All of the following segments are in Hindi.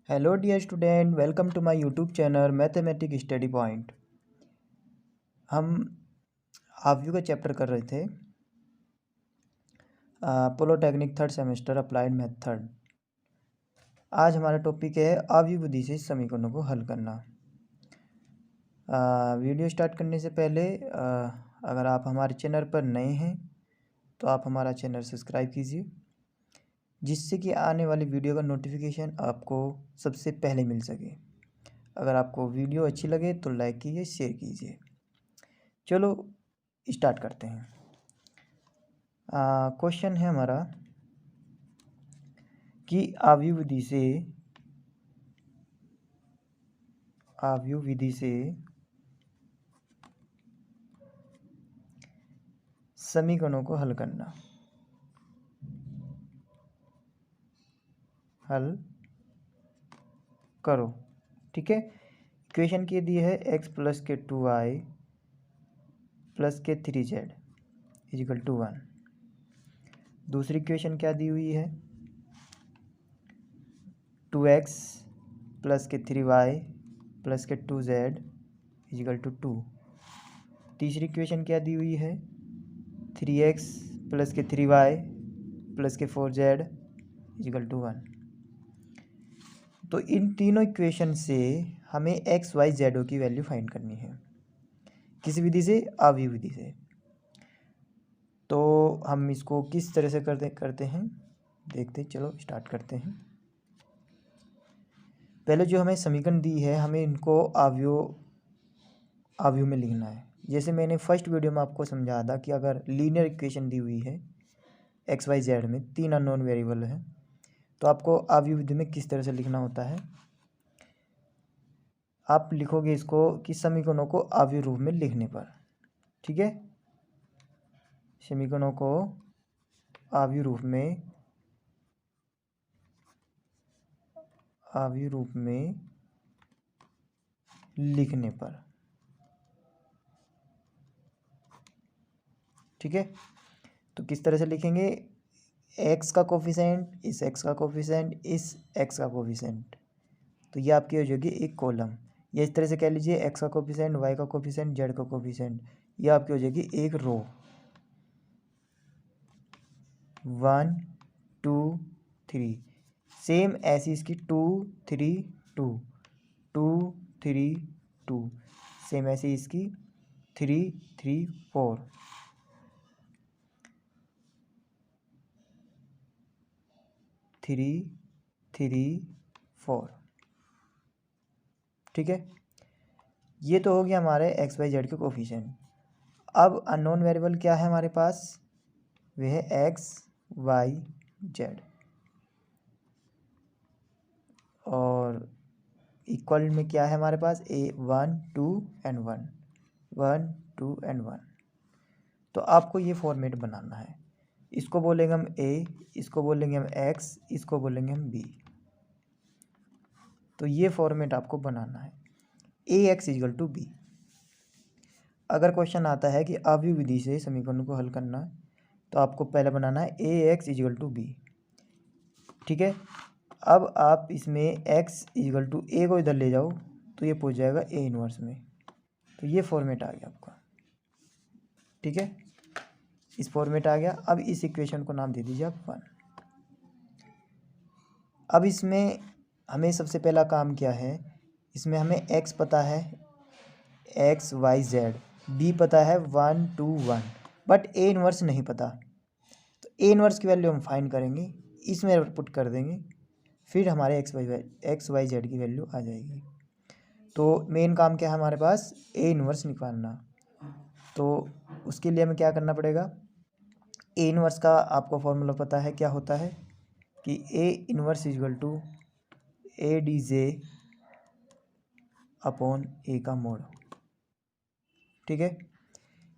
Hello dear student, welcome to my YouTube channel mathematic study point. हम आव्यू का चैप्टर कर रहे थे, polytechnic third semester applied method. आज हमारा टॉपिक है आव्यू विधि से समीकरणों को हल करना। वीडियो स्टार्ट करने से पहले अगर आप हमारे चैनल पर नए हैं तो आप हमारा चैनल सब्सक्राइब कीजिए, जिससे कि आने वाली वीडियो का नोटिफिकेशन आपको सबसे पहले मिल सके। अगर आपको वीडियो अच्छी लगे तो लाइक कीजिए, शेयर कीजिए। चलो स्टार्ट करते हैं। क्वेश्चन है हमारा कि आव्यू विधि से समीकरणों को हल करना। हल करो, ठीक है। इक्वेशन के दी है x प्लस के 2y प्लस के 3z इजिकल टू 1। दूसरी इक्वेशन क्या दी हुई है 2x प्लस के 3y प्लस के 2z इजिकल टू 2। तीसरी इक्वेशन क्या दी हुई है 3x प्लस के 3y प्लस के 4z इजिकल टू 1। तो इन तीनों इक्वेशन से हमें एक्स वाई जेड की वैल्यू फाइंड करनी है, किसी विधि से, आव्यू विधि से। तो हम इसको किस तरह से करते हैं देखते, चलो स्टार्ट करते हैं। पहले जो हमें समीकरण दी है हमें इनको आव्यू में लिखना है। जैसे मैंने फर्स्ट वीडियो में आपको समझाया था कि अगर लीनियर इक्वेशन दी हुई है एक्स वाई जेड में, तीन अननोन वेरिएबल है, तो आपको आव्यू विधि में किस तरह से लिखना होता है। आप लिखोगे इसको कि समीकरणों को आव्यू रूप में लिखने पर, ठीक है। समीकरणों को आव्यू रूप में लिखने पर, ठीक है। तो किस तरह से लिखेंगे, x का कोफिशिएंट, इस x का कोफिशिएंट, इस x का कोफिशिएंट, तो ये आपकी हो जाएगी एक कॉलम। या इस तरह से कह लीजिए x का कोफिशिएंट, y का कोफिशिएंट, z का कोफिशिएंट, ये आपकी हो जाएगी एक रो। 1 2 3 सेम ऐसी इसकी 2 3 2 2 3 2 सेम ऐसी इसकी 3 3 4 3 3 4, ठीक है। ये तो हो गया हमारे एक्स वाई जेड के कोफिशिएंट। अब अननोन वेरिएबल क्या है हमारे पास, वह है एक्स वाई जेड, और इक्वल में क्या है हमारे पास ए 1 2 एंड 1 1 2 एंड 1। तो आपको ये फॉर्मेट बनाना है। इसको बोलेंगे हम ए, इसको बोलेंगे हम एक्स, इसको बोलेंगे हम बी। तो ये फॉर्मेट आपको बनाना है, ए एक्स इजल टू बी। अगर क्वेश्चन आता है कि आव्यू विधि से समीकरण को हल करना, तो आपको पहले बनाना है ए एक्स इजल टू बी, ठीक है। अब आप इसमें एक्स इजल टू ए को इधर ले जाओ तो ये पहुंच जाएगा ए इनवर्स में। तो ये फॉर्मेट आ गया आपका, ठीक है। इस फॉर्मेट आ गया। अब इस इक्वेशन को नाम दे दीजिए आप 1। अब इसमें हमें सबसे पहला काम क्या है, इसमें हमें x पता है, एक्स वाई जेड, बी पता है 1 2 1, बट ए इनवर्स नहीं पता। तो ए इनवर्स की वैल्यू हम फाइंड करेंगे, इसमें पुट कर देंगे, फिर हमारे एक्स वाई जेड की वैल्यू आ जाएगी। तो मेन काम क्या है हमारे पास, ए इनवर्स निकालना। तो उसके लिए हमें क्या करना पड़ेगा, ए इनवर्स का आपको फॉर्मूला पता है क्या होता है कि A inverse equal to A D J upon A का मोड, ठीक है।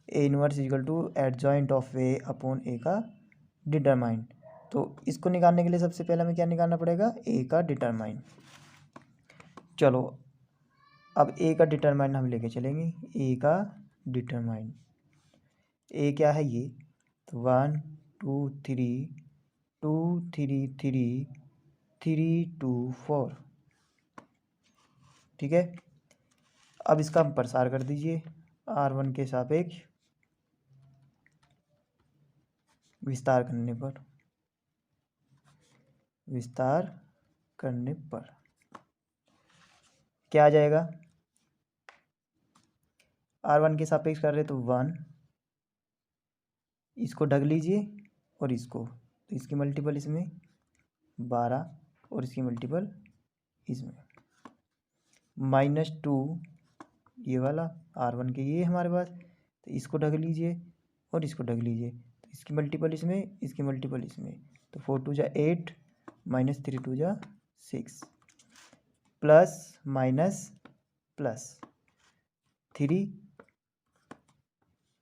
A inverse equal to adjoint of A upon A का डिटरमाइन। तो इसको निकालने के लिए सबसे पहले हमें क्या निकालना पड़ेगा, ए का डिटरमाइन। चलो अब ए का डिटरमाइन हम लेके चलेंगे। ए का डिटरमाइन, ए क्या है ये, तो 1 2 3 2 3 3 3 2 4, ठीक है। अब इसका प्रसार कर दीजिए R1 के सापेक्ष विस्तार करने पर क्या आ जाएगा? R1 के सापेक्ष कर रहे तो 1, इसको ढक लीजिए और इसको, तो इसकी मल्टीपल इसमें 12 और इसकी मल्टीपल इसमें -2, ये वाला R1 के ये हमारे पास, तो इसको ढक लीजिए और इसको ढक लीजिए, तो इसकी मल्टीपल इसमें, इसकी मल्टीपल इसमें, तो 4 2 जा 8 -3 2 जा 6 प्लस माइनस प्लस 3,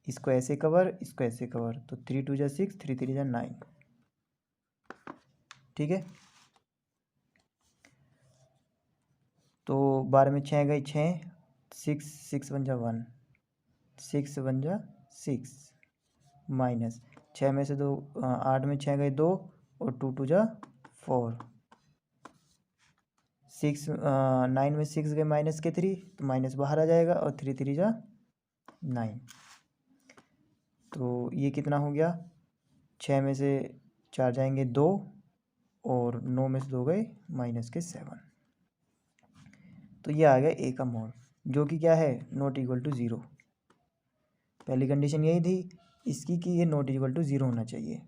इसको ऐसे कवर, इसको ऐसे कवर, तो 3 2 जा 6 3 3 जा 9, ठीक है। तो 12 में 6 गई 6, 6 1 जा 1, 6 1 जा 6 माइनस 6 में से 2, 8 में 6 गए 2 और 2 2 जा 4, 9 में 6 गए माइनस के 3, तो माइनस बाहर आ जाएगा और 3 3 जा 9, तो ये कितना हो गया? 6 में से 4 जाएंगे 2 और 9 में से 2 गए माइनस के 7, तो ये आ गया ए का मोल, जो कि क्या है? Not equal to 0। पहली कंडीशन यही थी इसकी कि ये नॉट इक्वल टू 0 होना चाहिए।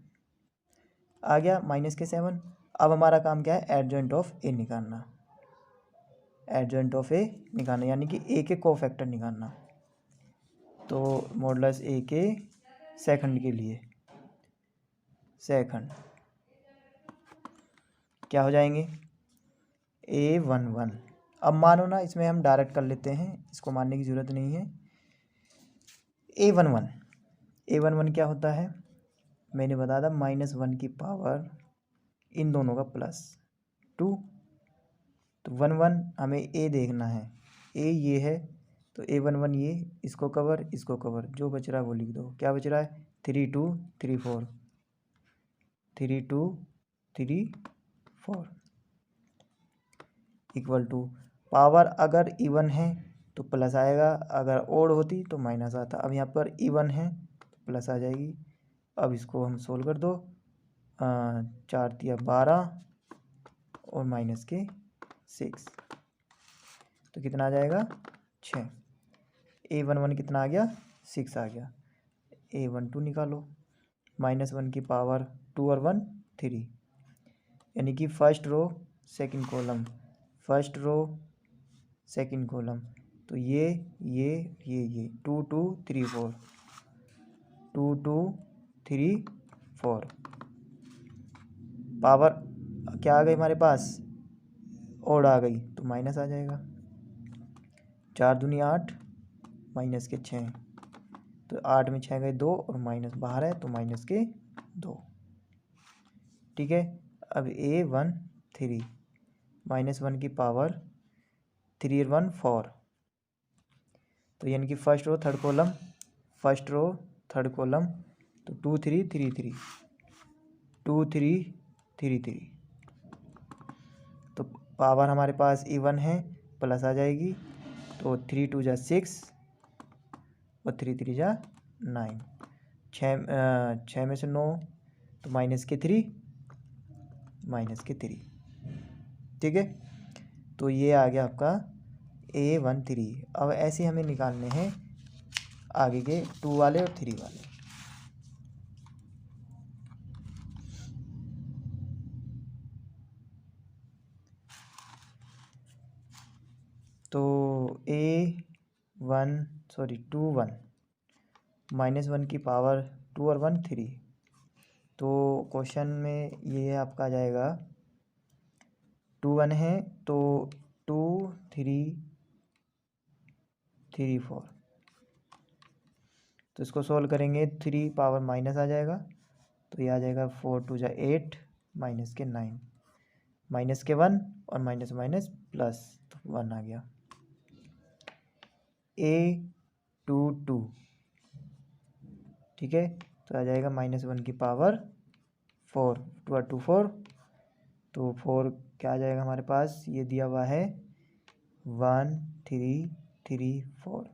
आ गया माइनस के 7। अब हमारा काम क्या है? एडजॉइंट ऑफ ए निकालना, एडजॉइंट ऑफ ए निकालना यानी कि ए के कोफैक्टर निकालना। तो मॉडुलस ए के सेकंड के लिए सेकंड क्या हो जाएंगे? A11। अब मानो ना, इसमें हम डायरेक्ट कर लेते हैं, इसको मानने की ज़रूरत नहीं है। A11 क्या होता है? मैंने बताया था -1 की पावर इन दोनों का +2, तो 1 1 हमें ए देखना है, ए ये है, तो A11 ये, इसको कवर, इसको कवर, जो बच रहा है वो लिख दो। क्या बच रहा है? 3 2 3 4, 3 2 3 4 इक्वल टू, पावर अगर इवन है तो प्लस आएगा, अगर ओड होती तो माइनस आता। अब यहाँ पर इवन है तो प्लस आ जाएगी। अब इसको हम सोल्व कर दो, 4 तिया 12 और माइनस के 6, तो कितना आ जाएगा? 6। A11 कितना आ गया? 6 आ गया। A12 निकालो, -1 की पावर 2 और 1 3, यानी कि first row second column, first row second column, तो ये 2 2 3 4, 2 2 3 4, पावर क्या आ गई हमारे पास? ओड आ गई, तो माइनस आ जाएगा। 4 दूनी 8 माइनस के 6, तो 8 में 6 गए 2 और माइनस बाहर है, तो माइनस के 2, ठीक है। अब A13 -1 की पावर 3 और 1 4, तो यानी कि first row third column, first row third column, तो 2 3 3 3, 2 3 3 3, तो पावर हमारे पास इवन है, प्लस आ जाएगी, तो 3 2 जा 6 और 3 3 जा 9, 6 में से 9, तो माइनस के 3, ठीक है। तो ये आ गया आपका A13। अब ऐसे हमें निकालने हैं आगे के 2 वाले और 3 वाले। तो 2 1 -1 की पावर 2 और 1 3, तो क्वेश्चन में ये आपका आ जाएगा 2 1 है तो 2 3 3 4, तो इसको सोल्व करेंगे, 3 पावर माइनस आ जाएगा, तो ये आ जाएगा 4 2 जा 8 माइनस के 9, माइनस के 1 और माइनस माइनस प्लस, तो 1 आ गया। A22, ठीक है, तो आ जाएगा -1 की पावर 4, 2 और 2 4, तो 4 क्या आ जाएगा हमारे पास? ये दिया हुआ है 1 3 3 4,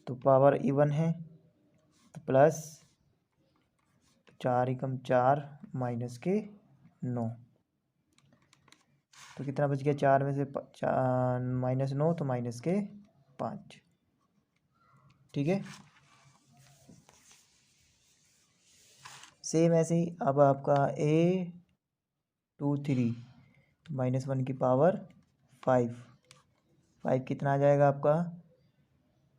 तो पावर इवन है तो प्लस 4 एकम 4 माइनस के 9, तो कितना बच गया, 4 में से माइनस 9 तो माइनस के 5। ठीक है, सेम ऐसे ही अब आपका A23 -1 की पावर 5, 5 कितना आ जाएगा आपका,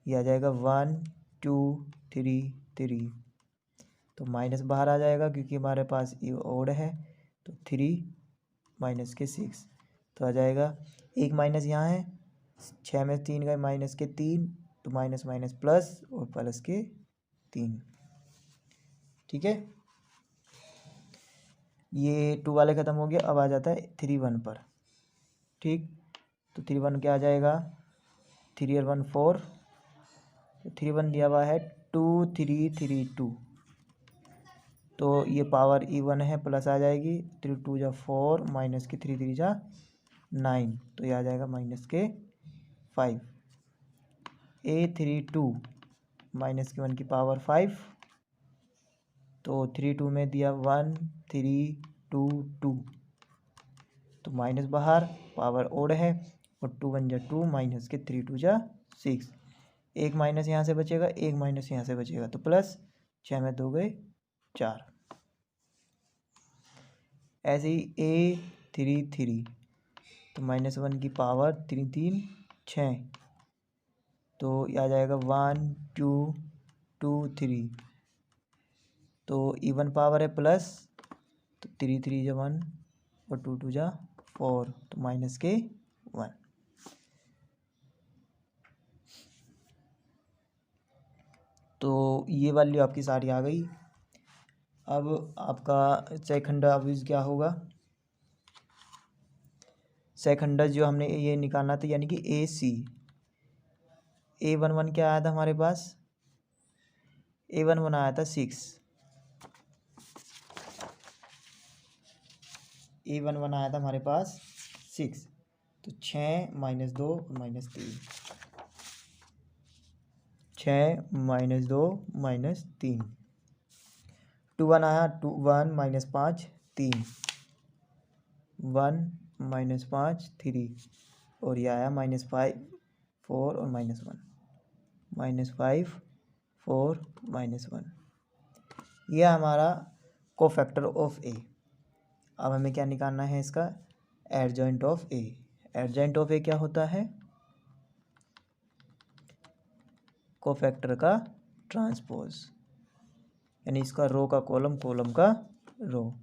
ये आ जाएगा 1 2 3 3, तो माइनस बाहर आ जाएगा क्योंकि हमारे पास ये ओड है, तो 3 माइनस के 6, तो आ जाएगा एक माइनस यहाँ है, 6 में 3 गए माइनस के 3, तो माइनस माइनस प्लस और प्लस के 3। ठीक है, ये 2 वाले ख़त्म हो गया, अब आ जाता है 3 1 पर। ठीक, तो 3 1 क्या आ जाएगा, 3 और 1 4, तो 3 1 दिया हुआ है 2 3 3 2, तो ये पावर इवन है प्लस आ जाएगी, 3 2 जा 4 माइनस के 3 3 जा 9, तो ये आ जाएगा माइनस के 5। A32 माइनस के 1 की पावर 5, तो 3 2 में दिया 1 3 2 2, तो माइनस बाहर, पावर ओड है, और 2 1 जा 2 माइनस के 3 2 जा 6, एक माइनस यहाँ से बचेगा, एक माइनस यहाँ से बचेगा, तो प्लस 6 में 2 गए 4। ऐसे ही A33 तो -1 की पावर 3 3 6, तो ये आ जाएगा 1 2 2 3, तो इवन पावर है प्लस, तो 3 3 जा 1 और 2 2 जा 4, तो माइनस के 1। तो ये वैल्यू आपकी सारी आ गई। अब आपका सेकंड अब्यूज क्या होगा, सेकंड जो हमने ये निकालना था यानी कि AC A11 क्या आया था हमारे पास, A11 आया था 6, A11 आया था हमारे पास 6, तो 6 -2 -3, 6 -2 -3, 2 1 आया, 2 1 -5 3, 1 -5 3, और ये आया -5 4 और -1, -5 4 -1, यह हमारा कोफैक्टर ऑफ A। अब हमें क्या निकालना है, इसका adjoint of A। Adjoint of A क्या होता है, कोफैक्टर का ट्रांसपोज, यानी इसका रो का कॉलम, कॉलम का रो,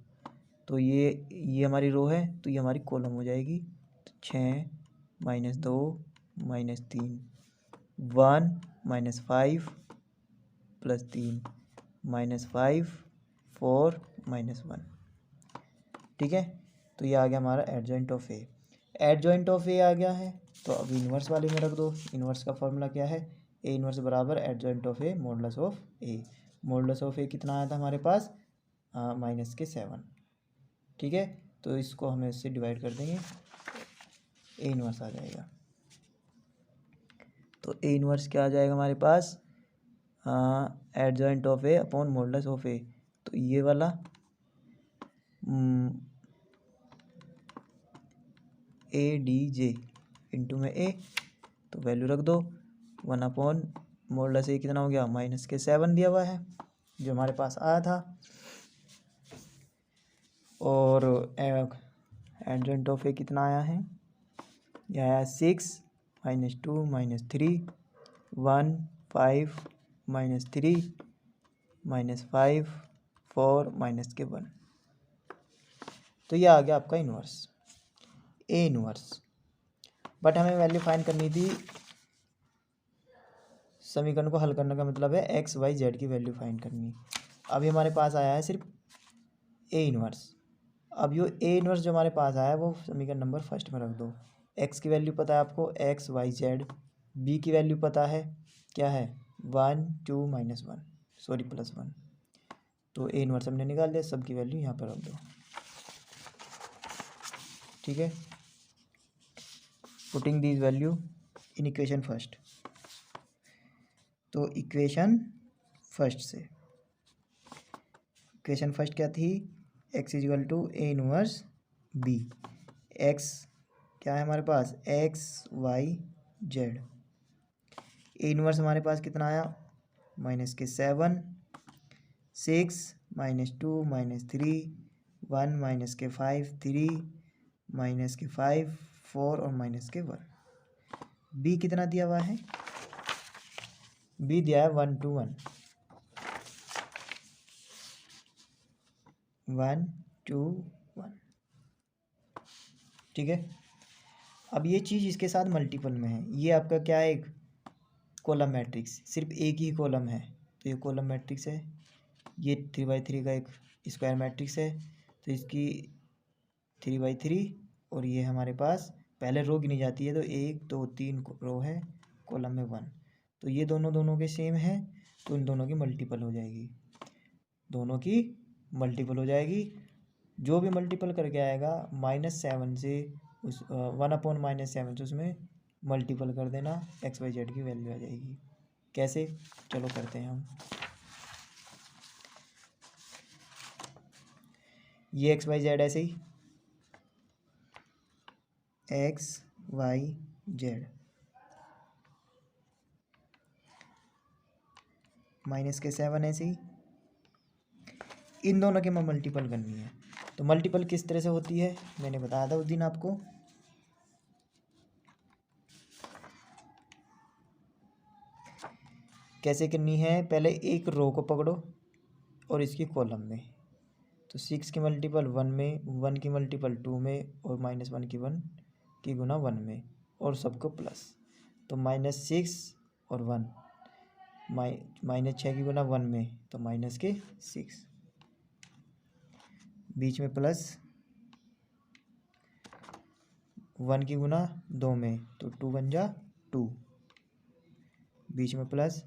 तो ये हमारी रो है, तो ये हमारी कॉलम हो जाएगी, तो 6 -2 -3, 1 -5 +3 -5 4 -1। ठीक है, तो ये आ गया हमारा adjoint of A. Adjoint of A आ गया है, तो अब इन्वर्स वाले में रख दो। इन्वर्स का फॉर्मूला क्या है, ए इन्वर्स बराबर adjoint of A modulus of A. Modulus of A कितना आया था हमारे पास, -7। ठीक है, तो इसको हमें इससे डिवाइड कर देंगे, ए इन्वर्स आ जाएगा। तो ए इन्वर्स क्या आ जाएगा हमारे पास, adjoint of A upon modulus of A, तो ये वाला ADJ इंटू में ए, तो वैल्यू रख दो, 1 मॉडुलस ए कितना हो गया, -7 दिया हुआ है जो हमारे पास आया था, और एडजॉइंट ऑफ ए कितना आया है, यह आया 6 -2 -3 1 5 -3 -5 4 -1, तो यह आ गया आपका इन्वर्स, ए इन्वर्स। बट हमें वैल्यू फाइंड करनी थी, समीकरण को हल करने का मतलब है एक्स वाई जेड की वैल्यू फाइंड करनी। अभी हमारे पास आया है सिर्फ ए इन्वर्स। अब यो ए इन्वर्स जो हमारे पास आया है वो समीकरण नंबर फर्स्ट में रख दो। एक्स की वैल्यू पता है आपको, एक्स वाई जेड। बी की वैल्यू पता है, क्या है, 1 2 -1 सॉरी +1, तो ए इन्वर्स हमने निकाल दिया, सब की वैल्यू यहाँ पर रख दो। ठीक है, putting this value in equation first. तो इक्वेशन फर्स्ट से, इक्वेशन फर्स्ट क्या थी, x equal to A inverse B. x क्या है हमारे पास, X Y Z. A inverse हमारे पास कितना आया, -7, 6, -2, -3, 1, -5, 3, -5, 4 और -1। बी कितना दिया हुआ है, बी दिया है 1 to 1, 1 to 1। ठीक है, अब ये चीज़ इसके साथ मल्टीपल में है। ये आपका क्या है, एक कॉलम मैट्रिक्स, सिर्फ एक ही कॉलम है तो ये कॉलम मैट्रिक्स है। ये 3x3 का एक स्क्वायर मैट्रिक्स है तो इसकी 3x3, और ये हमारे पास पहले रो गिनी जाती है तो 1 2 3 रो है, कॉलम में 1। तो ये दोनों के सेम है तो इन दोनों की मल्टीपल हो जाएगी, दोनों की मल्टीपल हो जाएगी। जो भी मल्टीपल करके आएगा -7 से, उस 1/-7 से उसमें मल्टीपल कर देना, XYZ की वैल्यू आ जाएगी। कैसे, चलो करते हैं हम। ये XYZ ऐसे ही, XYZ -7 ऐसे ही, इन दोनों के मैं मल्टीपल करनी है। तो मल्टीपल किस तरह से होती है मैंने बताया था उस दिन आपको। कैसे करनी है, पहले एक रो को पकड़ो और इसकी कॉलम में, तो 6 की मल्टीपल 1 में, 1 की मल्टीपल 2 में और -1 की 1 की गुना 1 में, और सबको प्लस। तो -6 और 1, -6 की गुना 1 में तो -6, बीच में प्लस 1 की गुना 2 में तो 2 बन जा 2, बीच में प्लस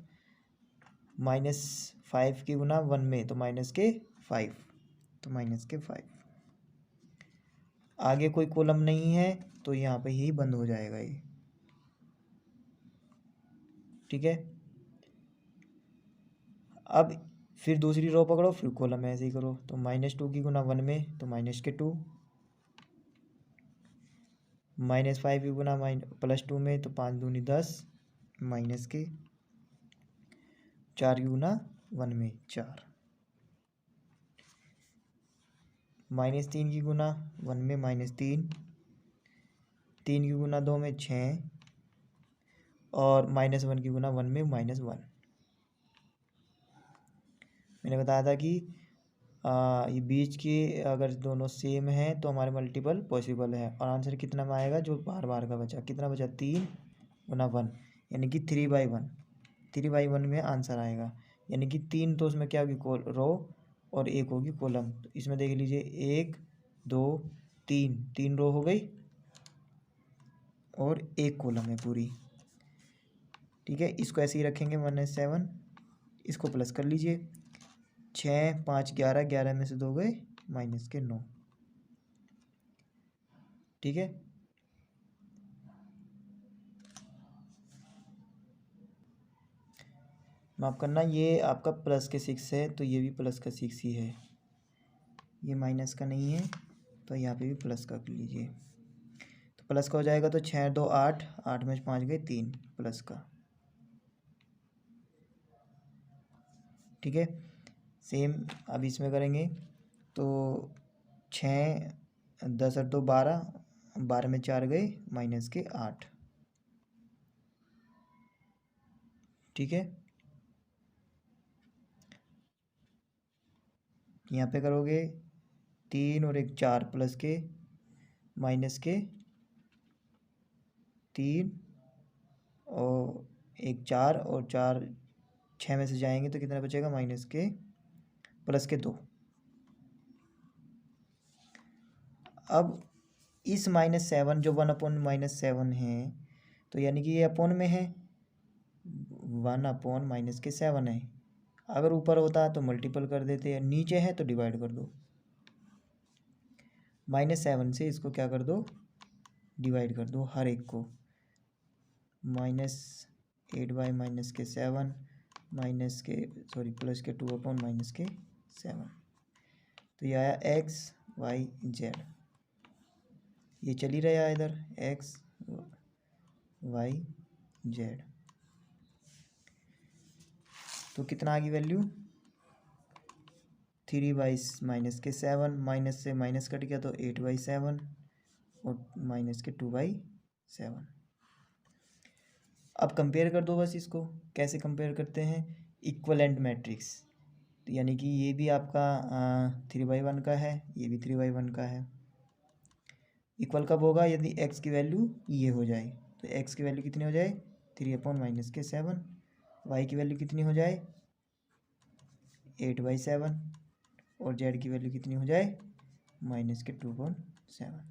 -5 की गुना 1 में तो -5, तो -5। आगे कोई कॉलम नहीं है तो यहाँ पे ही बंद हो जाएगा ये। ठीक है, अब फिर दूसरी रो पकड़ो, फिर कॉलम ऐसे ही करो। तो -2 की गुना 1 में तो -2, -5 की गुना +2 में तो 5 दूनी 10, -4 की गुना 1 में 4, -3 की गुना 1 में -3, 3 की गुना 2 में 6, और -1 की गुना 1 में -1। मैंने बताया था कि ये बीच के अगर दोनों सेम हैं तो हमारे मल्टीपल पॉसिबल है। और आंसर कितना में आएगा, जो बार बार का बचा, कितना बचा, 3 गुना 1 यानी कि 3/1, 3/1 में आंसर आएगा। यानी कि 3 तो उसमें क्या होगी, रो, और 1 होगी कॉलम। तो इसमें देख लीजिए 1 2 3 रो हो गई और 1 कॉलम है पूरी। ठीक है, इसको ऐसे ही रखेंगे, -7, इसको प्लस कर लीजिए, 6 5 11, 11 में से 2 गए -9। ठीक है, माफ़ करना, ये आपका प्लस के 6 है तो ये भी प्लस का 6 ही है, ये माइनस का नहीं है तो यहाँ पे भी प्लस का कर लीजिए। तो प्लस का हो जाएगा तो 6 2 8, 8 में 5 गए 3 प्लस का। ठीक है, सेम अब इसमें करेंगे तो 6 10 और 2 12, 12 में 4 गए -8। ठीक है, यहाँ पे करोगे 3 और 1 4 प्लस के -3 और 1 4 और 4 6 में से जाएंगे तो कितना बचेगा, +2। अब इस -7 जो 1/-7 है तो यानी कि ये अपोन में है, 1/-7 है। अगर ऊपर होता तो मल्टीपल कर देते हैं, नीचे है तो डिवाइड कर दो। -7 से इसको क्या कर दो, डिवाइड कर दो हर एक को। -8y-7 प्लस के 2/-7। तो ये आया एक्स वाई जेड, ये चल ही रहा है इधर एक्स वाई जेड। तो कितना आ गई वैल्यू 3y-7, माइनस से माइनस कट गया तो 8y-7 और माइनस के 2y-7। अब कंपेयर कर दो बस इसको। कैसे कंपेयर करते हैं, इक्वलेंट मैट्रिक्स। तो यानी कि ये भी आपका 3/1 का है, ये भी 3/1 का है। इक्वल कब होगा, यदि x की वैल्यू ये हो जाए। तो x की वैल्यू कितनी हो जाए 3/-7, y की वैल्यू कितनी हो जाए 8/7 और z की वैल्यू कितनी हो जाए -2/7।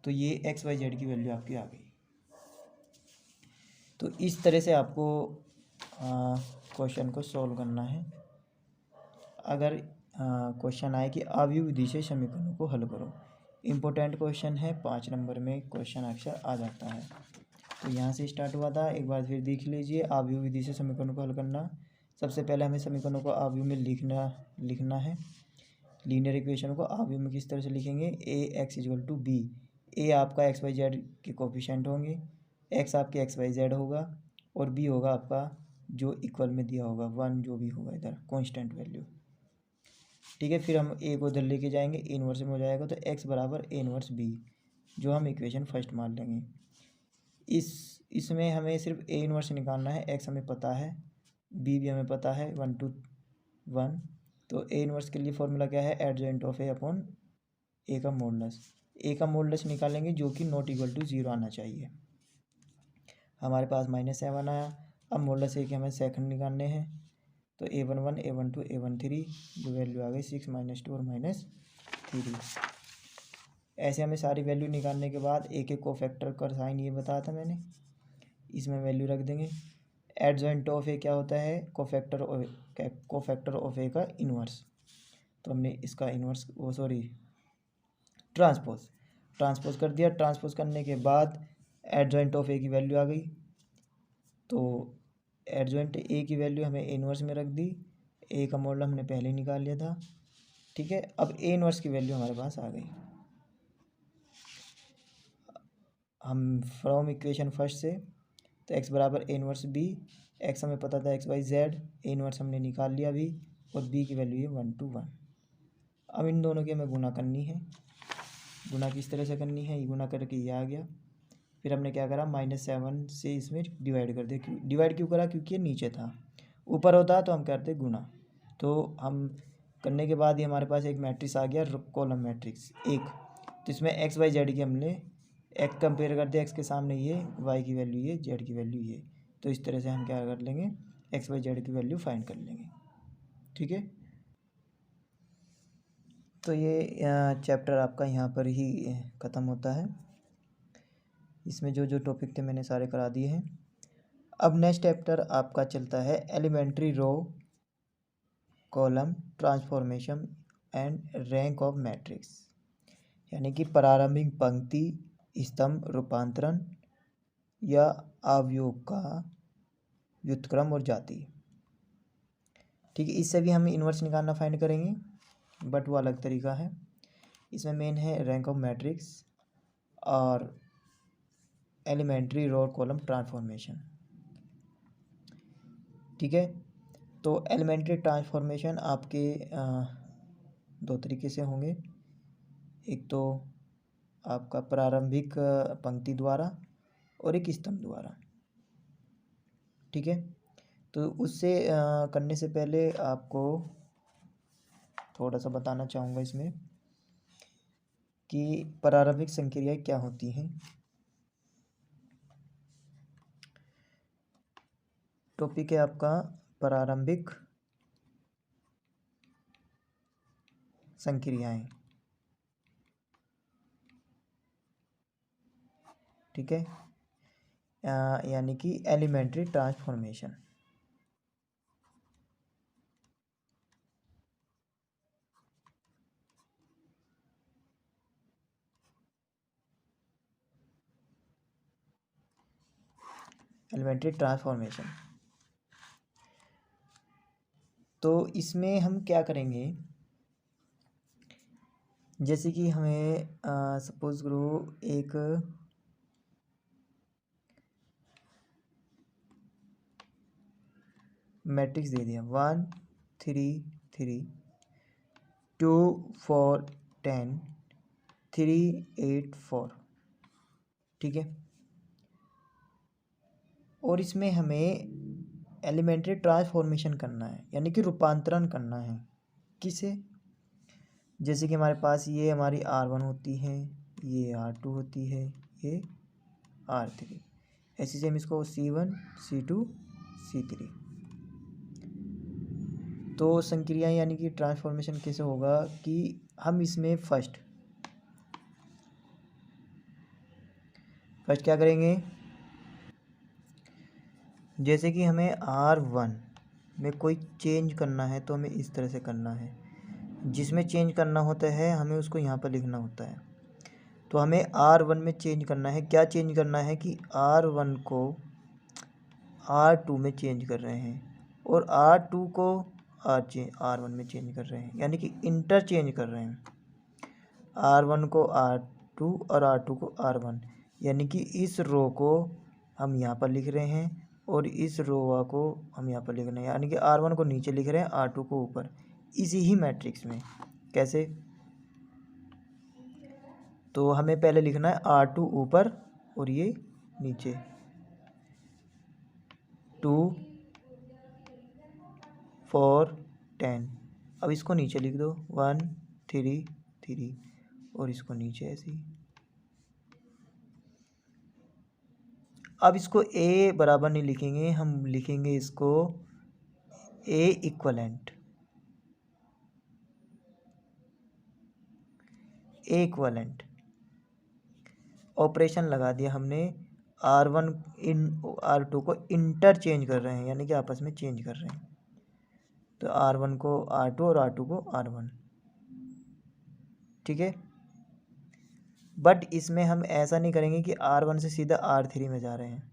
तो ये एक्स वाई जेड की वैल्यू आपकी आ गई। तो इस तरह से आपको क्वेश्चन को सॉल्व करना है। अगर क्वेश्चन आए कि अवयव विधि से समीकरणों को हल करो, इम्पोर्टेंट क्वेश्चन है, 5 नंबर में क्वेश्चन अक्सर आ जाता है। तो यहाँ से स्टार्ट हुआ था, एक बार फिर देख लीजिए। अवयव विधि से समीकरणों को हल करना, सबसे पहले हमें समीकरणों को अवयव में लिखना है। लीनियर इक्वेशन को अवयव में किस तरह से लिखेंगे, ए एक्स इक्वल टू बी। ए आपका एक्स वाई जेड के कोफिशिएंट होंगे, एक्स आपके एक्स वाई जेड होगा और बी होगा आपका जो इक्वल में दिया होगा 1, जो भी होगा इधर कांस्टेंट वैल्यू। ठीक है, फिर हम ए को इधर लेके जाएंगे, ए इनवर्स में हो जाएगा तो एक्स बराबर ए इनवर्स बी, जो हम इक्वेशन फर्स्ट मान लेंगे। इसमें हमें सिर्फ ए इनवर्स निकालना है, एक्स हमें पता है, बी भी हमें पता है 1 to 1। तो ए इनवर्स के लिए फॉर्मूला क्या है, adjoint of A upon A का मॉडुलस। ए का मॉडुलस निकालेंगे जो कि नॉट इक्वल टू 0 आना चाहिए। हमारे पास -7 आया। अब मॉडुलस ए के हमें सेकंड निकालने हैं, तो a11 a12 a13, जो वैल्यू आ गई 6 -2 और -3। ऐसे हमें सारी वैल्यू निकालने के बाद ए के कोफैक्टर का साइन ये बताया था मैंने, इसमें वैल्यू रख देंगे। एडजॉइंट ऑफ ए क्या होता है, कोफैक्टर ऑफ ए का इनवर्स। तो हमने इसका इनवर्स ट्रांसपोज कर दिया। ट्रांसपोज करने के बाद एडजॉइंट ऑफ ए की वैल्यू आ गई, तो एडजॉइंट ए की वैल्यू हमें ए इनवर्स में रख दी। ए का मॉडल हमने पहले ही निकाल लिया था। ठीक है, अब ए इनवर्स की वैल्यू हमारे पास आ गई। हम फ्रॉम इक्वेशन फर्स्ट से, तो एक्स बराबर ए इनवर्स बी, एक्स हमें पता था x Y Z, A inverse हमने निकाल लिया अभी, और बी की वैल्यू है 1 to 1। अब इन दोनों की हमें गुना करनी है। गुना किस तरह से करनी है, ये गुना करके ये आ गया। फिर हमने क्या करा, -7 से इसमें डिवाइड कर दिया। डिवाइड क्यों करा, क्योंकि ये नीचे था, ऊपर होता तो हम करते गुना। तो हम करने के बाद ही हमारे पास एक मैट्रिक्स आ गया, कॉलम मैट्रिक्स एक। तो इसमें एक्स वाई जेड की हमने एक्स कंपेयर कर दिया, एक्स के सामने ये, वाई की वैल्यू ये, जेड की वैल्यू ये। तो इस तरह से हम क्या कर लेंगे, एक्स वाई जेड की वैल्यू फाइंड कर लेंगे। ठीक है, तो ये चैप्टर आपका यहाँ पर ही ख़त्म होता है। इसमें जो जो टॉपिक थे मैंने सारे करा दिए हैं। अब नेक्स्ट चैप्टर आपका चलता है elementary row column transformation and rank of matrix, यानी कि प्रारंभिक पंक्ति स्तंभ रूपांतरण या अवयव का व्युत्क्रम और जाति। ठीक है, इससे भी हम इन्वर्स निकालना फाइंड करेंगे, बट वो अलग तरीका है। इसमें मेन है रैंक ऑफ मैट्रिक्स और एलिमेंट्री रो कॉलम ट्रांसफॉर्मेशन। ठीक है, तो एलिमेंट्री ट्रांसफॉर्मेशन आपके 2 तरीके से होंगे। एक तो आपका प्रारंभिक पंक्ति द्वारा और एक स्तंभ द्वारा। ठीक है, तो उससे करने से पहले आपको थोड़ा सा बताना चाहूँगा इसमें कि प्रारंभिक संक्रियाएं क्या होती हैं। टॉपिक है आपका प्रारंभिक संक्रियाएं। ठीक है, यानी कि एलिमेंट्री ट्रांसफॉर्मेशन। Elementary transformation. तो इसमें हम क्या करेंगे, जैसे कि हमें सपोज करो एक मैट्रिक्स दे दिया 1 3 3 2 4 10 3 8 4, ठीक है। और इसमें हमें एलिमेंट्री ट्रांसफॉर्मेशन करना है, यानी कि रूपांतरण करना है। किसे? जैसे कि हमारे पास ये हमारी R1 होती है, ये R2 होती है, ये R3, ऐसे से हम इसको C1 C2 C3। तो संक्रिया यानी कि ट्रांसफॉर्मेशन कैसे होगा कि हम इसमें फर्स्ट क्या करेंगे, जैसे कि हमें R1 में कोई चेंज करना है तो हमें इस तरह से करना है। जिसमें चेंज करना होता है हमें उसको यहाँ पर लिखना होता है। तो हमें R1 में चेंज करना है, क्या चेंज करना है कि R1 को R2 में चेंज कर रहे हैं और R2 को R1 में चेंज कर रहे हैं, यानी कि इंटरचेंज कर रहे हैं। R1 को R2 और R2 को R1, यानी कि इस रो को हम यहाँ पर लिख रहे हैं और इस रो को हम यहाँ पर लिख रहे हैं, यानी कि R1 को नीचे लिख रहे हैं, R2 को ऊपर, इसी ही मैट्रिक्स में। कैसे? तो हमें पहले लिखना है R2 ऊपर और ये नीचे, 2 4 10। अब इसको नीचे लिख दो 1 3 3 और इसको नीचे ऐसे ही। अब इसको A बराबर नहीं लिखेंगे, हम लिखेंगे इसको A equivalent. A equivalent operation लगा दिया हमने, R1 इन R2 को इंटरचेंज कर रहे हैं, यानी कि आपस में चेंज कर रहे हैं। तो R1 को R2 और R2 को R1, ठीक है। बट इसमें हम ऐसा नहीं करेंगे कि R1 से सीधा R3 में जा रहे हैं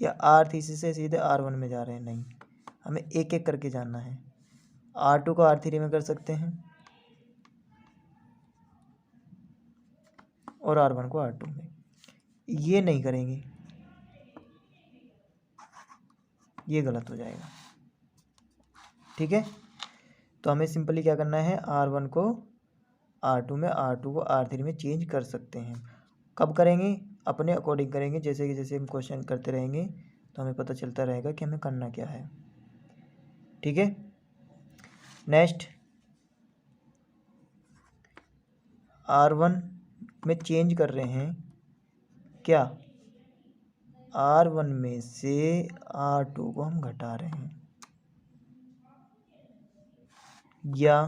या R3 से सीधे R1 में जा रहे हैं, नहीं, हमें एक एक करके जाना है। R2 को R3 में कर सकते हैं और R1 को R2 में, ये नहीं करेंगे, ये गलत हो जाएगा, ठीक है। तो हमें सिंपली क्या करना है, R1 को R2 में, R2 को R3 में चेंज कर सकते हैं। कब करेंगे? अपने अकॉर्डिंग करेंगे, जैसे कि जैसे हम क्वेश्चन करते रहेंगे तो हमें पता चलता रहेगा कि हमें करना क्या है, ठीक है। नेक्स्ट, R1 में चेंज कर रहे हैं क्या, R1 में से R2 को हम घटा रहे हैं, या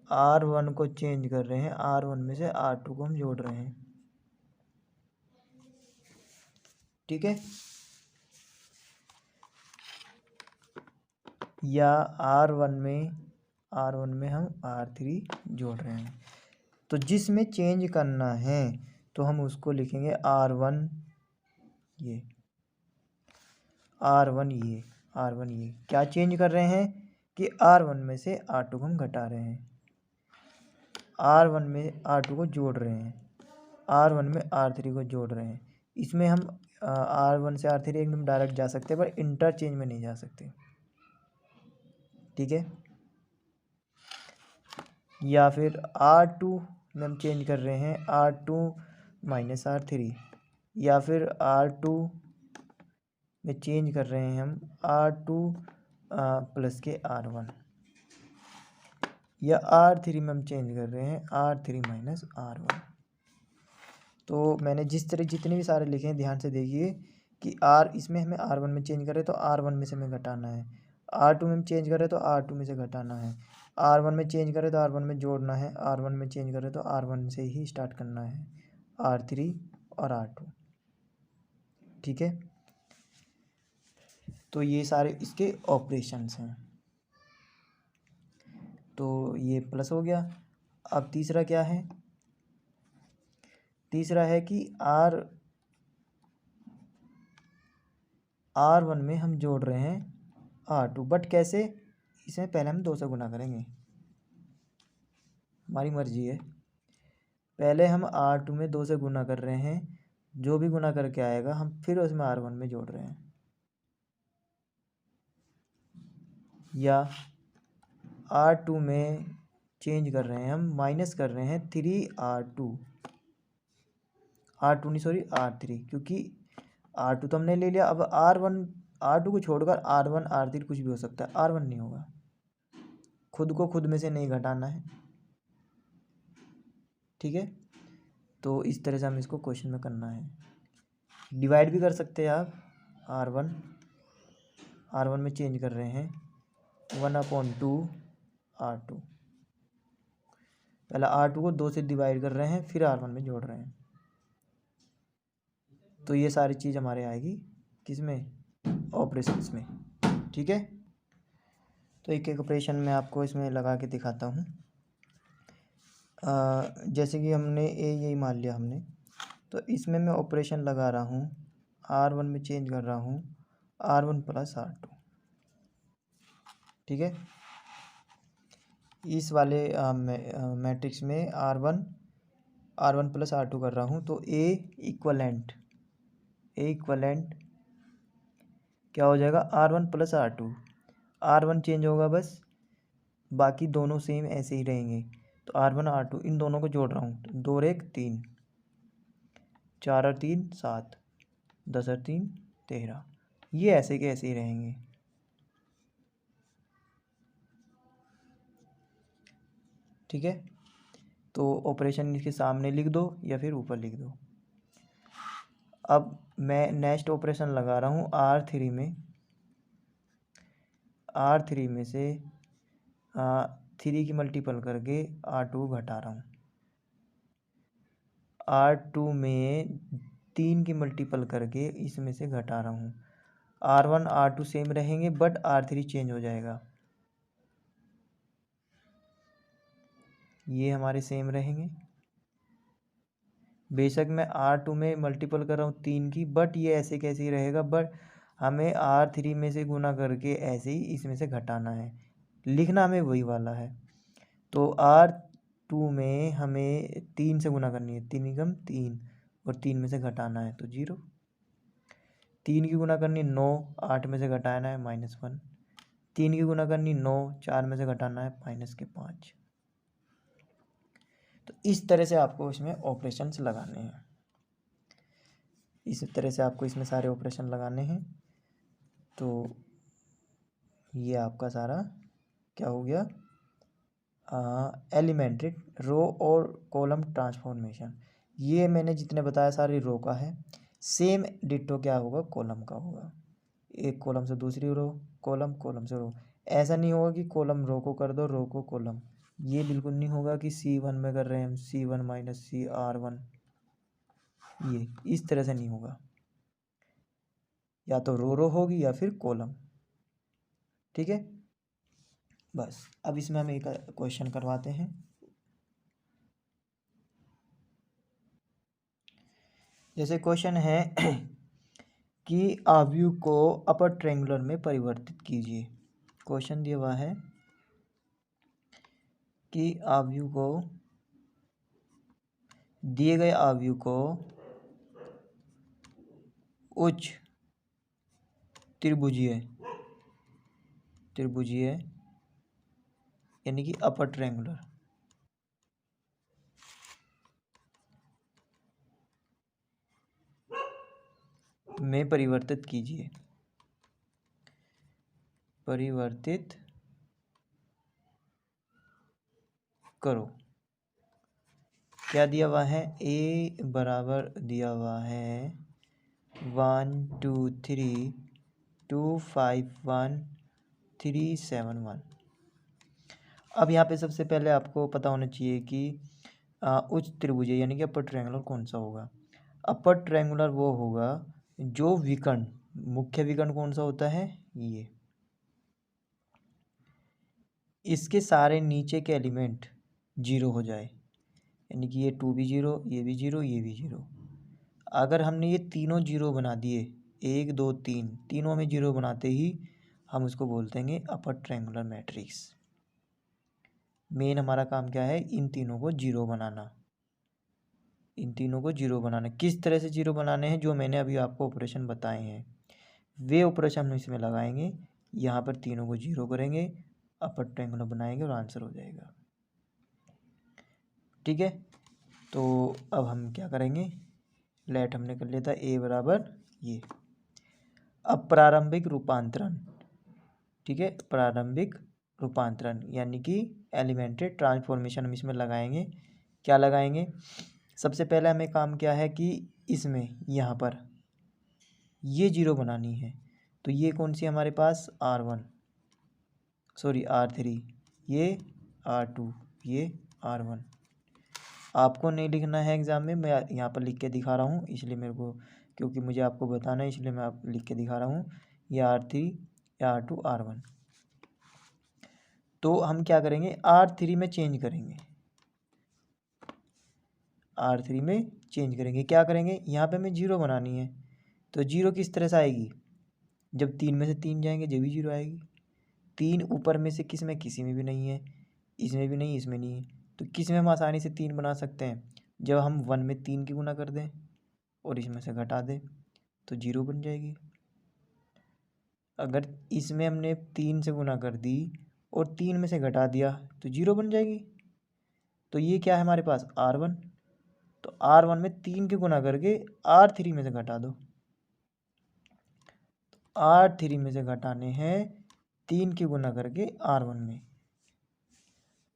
R1 को चेंज कर रहे हैं, R1 में से R2 को हम जोड़ रहे हैं, ठीक है। या R1 में हम R3 जोड़ रहे हैं। तो जिसमें चेंज करना है तो हम उसको लिखेंगे R1 ये, R1 ये, R1 ये। क्या चेंज कर रहे हैं कि R1 में से R2 को हम घटा रहे हैं, R1 में R2 को जोड़ रहे हैं, R1 में R3 को जोड़ रहे हैं। इसमें हम R1 से R3 एकदम डायरेक्ट जा सकते हैं, पर इंटरचेंज में नहीं जा सकते, ठीक है। या फिर R2 में हम चेंज कर रहे हैं, R2 माइनस R3, या फिर R2 में चेंज कर रहे हैं हम R2 प्लस के R1, या R3 में हम चेंज कर रहे हैं R3 माइनस R1। तो मैंने जितने भी सारे लिखे हैं ध्यान से देखिए कि इसमें हमें R1 में चेंज कर रहे हैं तो R1 में से हमें घटाना है, R2 में हम चेंज कर रहे हैं तो R2 में से घटाना है, R1 में चेंज करें तो R1 में जोड़ना है, R1 में चेंज करें तो R1 से ही स्टार्ट करना है, R3 और R2, ठीक है। तो ये सारे इसके ऑपरेशंस हैं। तो ये प्लस हो गया। अब तीसरा क्या है, तीसरा है कि R1 में हम जोड़ रहे हैं R2, बट कैसे? इसमें पहले हम 2 से गुना करेंगे, हमारी मर्जी है। पहले हम R2 में 2 से गुना कर रहे हैं, जो भी गुना करके आएगा हम फिर उसमें R1 में जोड़ रहे हैं, या R2 में चेंज कर रहे हैं, हम माइनस कर रहे हैं 3R2, R2 नहीं सॉरी R3, क्योंकि R2 तो हमने ले लिया। अब R2 को छोड़कर R1 R3 कुछ भी हो सकता है, R1 नहीं होगा। खुद को खुद में से नहीं घटाना है, ठीक है। तो इस तरह से हमें इसको क्वेश्चन में करना है। डिवाइड भी कर सकते हैं आप। R1 में चेंज कर रहे हैं 1/2 R2, पहले R2 को 2 से डिवाइड कर रहे हैं, फिर R1 में जोड़ रहे हैं। तो ये सारी चीज़ हमारे आएगी किसमें? ऑपरेशंस में, ठीक है। तो एक एक ऑपरेशन में आपको इसमें लगा के दिखाता हूँ। जैसे कि हमने यही मान लिया हमने, तो इसमें मैं ऑपरेशन लगा रहा हूँ, R1 में चेंज कर रहा हूँ R1 + R2, ठीक है। इस वाले मैट्रिक्स में R1 + R2 कर रहा हूँ, तो A इक्वलेंट क्या हो जाएगा? R1 + R2। R1 चेंज होगा बस, बाकी दोनों सेम ऐसे ही रहेंगे। तो R1 R2 इन दोनों को जोड़ रहा हूँ, तो 2 और 1 3, 4 और 3 7, 10 और 3 13, ये ऐसे के ऐसे ही रहेंगे, ठीक है। तो ऑपरेशन इसके सामने लिख दो या फिर ऊपर लिख दो। अब मैं नेक्स्ट ऑपरेशन लगा रहा हूँ R3 में से 3 की मल्टीपल करके R2 घटा रहा हूँ। R2 में 3 की मल्टीपल करके इसमें से घटा रहा हूँ। R1 R2 सेम रहेंगे, बट R3 चेंज हो जाएगा, ये हमारे सेम रहेंगे। बेशक मैं R2 में मल्टीपल कर रहा हूँ 3 की, बट ये ऐसे कैसे ही रहेगा, बट हमें R3 में से गुना करके ऐसे ही इसमें से घटाना है, लिखना हमें वही वाला है। तो R2 में हमें 3 से गुना करनी है, 3 × 3, और 3 में से घटाना है तो 0। 3 की गुना करनी 9, 8 में से घटाना है -1। 3 की गुना करनी 9, 4 में से घटाना है -5। तो इस तरह से आपको इसमें ऑपरेशंस लगाने हैं, इस तरह से आपको इसमें सारे ऑपरेशन लगाने हैं। तो ये आपका सारा क्या हो गया? एलिमेंट्री रो और कॉलम ट्रांसफॉर्मेशन। ये मैंने जितने बताया सारी रो का है। सेम डिट्टो क्या होगा? कॉलम का होगा। एक कॉलम से दूसरी रो, कॉलम से रो। ऐसा नहीं होगा कि कॉलम रो को कर दो, रो को कॉलम, ये बिल्कुल नहीं होगा कि C1 में कर रहे हैं हम C1 - CR1, ये इस तरह से नहीं होगा। या तो रो होगी या फिर कॉलम, ठीक है। बस अब इसमें हम एक क्वेश्चन करवाते हैं। जैसे क्वेश्चन है कि आव्यूह को अपर ट्रायंगुलर में परिवर्तित कीजिए। क्वेश्चन दिया हुआ है कि आव्यूह को, दिए गए आव्यूह को उच्च त्रिभुजीय यानी कि अपर ट्रायंगुलर में परिवर्तित कीजिए। परिवर्तित करो। क्या दिया हुआ है? A बराबर दिया हुआ है 1 2 3 2 5 1 3 7 1। अब यहाँ पे सबसे पहले आपको पता होना चाहिए कि उच्च त्रिभुज यानी कि अपर ट्रायंगुलर कौन सा होगा। अपर ट्रायंगुलर वो होगा जो विकर्ण, मुख्य विकर्ण कौन सा होता है? ये, इसके सारे नीचे के एलिमेंट 0 हो जाए, यानी कि ये 2 भी 0, ये भी 0, ये भी 0। अगर हमने ये तीनों 0 बना दिए 1 2 3 तीनों में जीरो बनाते ही हम उसको बोल देंगे अपर ट्रायंगुलर मैट्रिक्स। मेन हमारा काम क्या है, इन तीनों को जीरो बनाना। इन तीनों को जीरो बनाना किस तरह से जीरो बनाने हैं, जो मैंने अभी आपको ऑपरेशन बताए हैं वे ऑपरेशन हम इसमें लगाएंगे। यहाँ पर तीनों को जीरो करेंगे, अपर ट्रायंगुलर बनाएंगे और आंसर हो जाएगा। ठीक है, तो अब हम क्या करेंगे, लेट हमने कर लिया था ए बराबर ये। अब प्रारंभिक रूपांतरण, ठीक है, प्रारंभिक रूपांतरण यानी कि एलिमेंट्री ट्रांसफॉर्मेशन हम इसमें लगाएंगे। क्या लगाएंगे, सबसे पहले हमें काम क्या है कि इसमें यहाँ पर ये जीरो बनानी है। तो ये कौन सी हमारे पास R1 सॉरी R3, ये R2, ये R1। आपको नहीं लिखना है एग्ज़ाम में, मैं यहाँ पर लिख के दिखा रहा हूँ, इसलिए मेरे को, क्योंकि मुझे आपको बताना है इसलिए मैं आप लिख के दिखा रहा हूँ। ये R3, R2, R1। तो हम क्या करेंगे, R3 में चेंज करेंगे। R3 में चेंज करेंगे, क्या करेंगे, यहाँ पे हमें जीरो बनानी है। तो जीरो किस तरह से आएगी, जब 3 में से 3 जाएंगे जब भी जीरो आएगी। 3 ऊपर में से किस में, किसी में भी नहीं है, इसमें भी नहीं, इसमें नहीं है। तो किस में हम आसानी से 3 बना सकते हैं, जब हम 1 में 3 की गुना कर दें और इसमें से घटा दें तो जीरो बन जाएगी। अगर इसमें हमने 3 से गुना कर दी और 3 में से घटा दिया तो जीरो बन जाएगी। तो ये क्या है हमारे पास R1। तो R1 में 3 की गुना करके R3 में से घटा दो। R3 में से घटाने हैं 3 की गुना करके R1 में,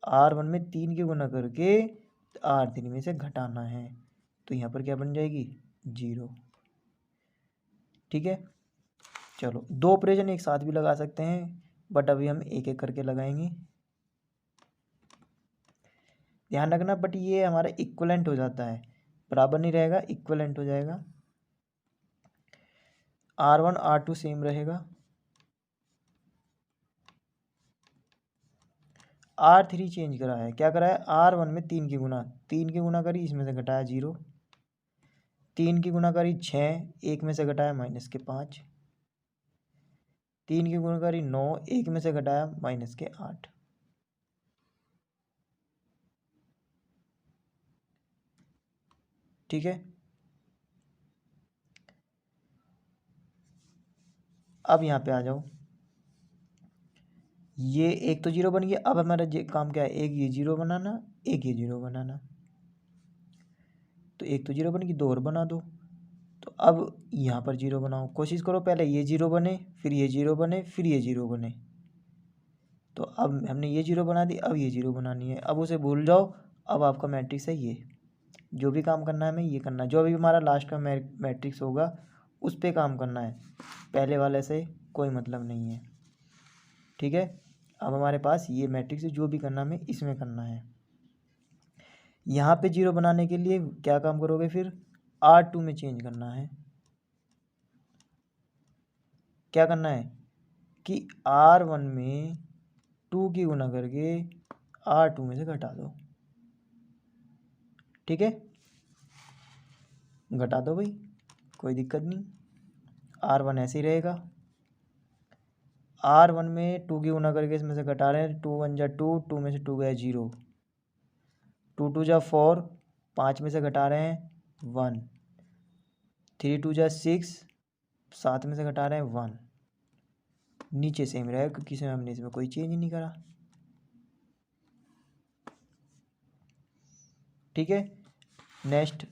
R1 में 3 की गुना करके R3 में से घटाना है। तो यहाँ पर क्या बन जाएगी, जीरो। ठीक है, चलो दो ऑपरेशन एक साथ भी लगा सकते हैं, बट अभी हम एक एक करके लगाएंगे। ध्यान रखना, बट ये हमारा इक्वलेंट हो जाता है, बराबर नहीं रहेगा, इक्वलेंट हो जाएगा। R1 R2 सेम रहेगा, R3 चेंज करा है। क्या करा है, R1 में 3 की गुना करी, इसमें से घटाया जीरो। 3 की गुना करी 6, एक में से घटाया -5। 3 की गुना करी 9, एक में से घटाया -8। ठीक है, अब यहाँ पे आ जाओ, ये एक तो जीरो बन गया। अब हमारा काम क्या है, एक ये जीरो बनाना, एक ये जीरो बनाना। तो एक तो जीरो बन गई, दो और बना दो। तो अब यहाँ पर जीरो बनाओ, कोशिश करो पहले ये जीरो बने, फिर ये जीरो बने, फिर ये जीरो बने। तो अब हमने ये जीरो बना दी, अब ये जीरो बनानी है। अब उसे भूल जाओ, अब आपका मैट्रिक्स है ये। जो भी काम करना है हमें ये करना है, जो भी हमारा लास्ट का मैट्रिक्स होगा उस पर काम करना है, पहले वाले से कोई मतलब नहीं है। ठीक है, अब हमारे पास ये मैट्रिक्स, जो भी करना हमें इसमें करना है। यहाँ पे जीरो बनाने के लिए क्या काम करोगे, फिर R2 में चेंज करना है। क्या करना है कि R1 में 2 की गुना करके R2 में से घटा दो। ठीक है, घटा दो भाई, कोई दिक्कत नहीं। R1 ऐसे ही रहेगा। R1 में 2 की गुना करके इसमें से घटा रहे हैं, 2 1 जा 2, 2 में से 2 गया 0, 2 2 जा 4, 5 में से घटा रहे हैं 1, 3 2 जा 6, 7 में से घटा रहे हैं 1। नीचे सेम रहेगा क्योंकि हमने इसमें कोई चेंज नहीं करा। ठीक है, नेक्स्ट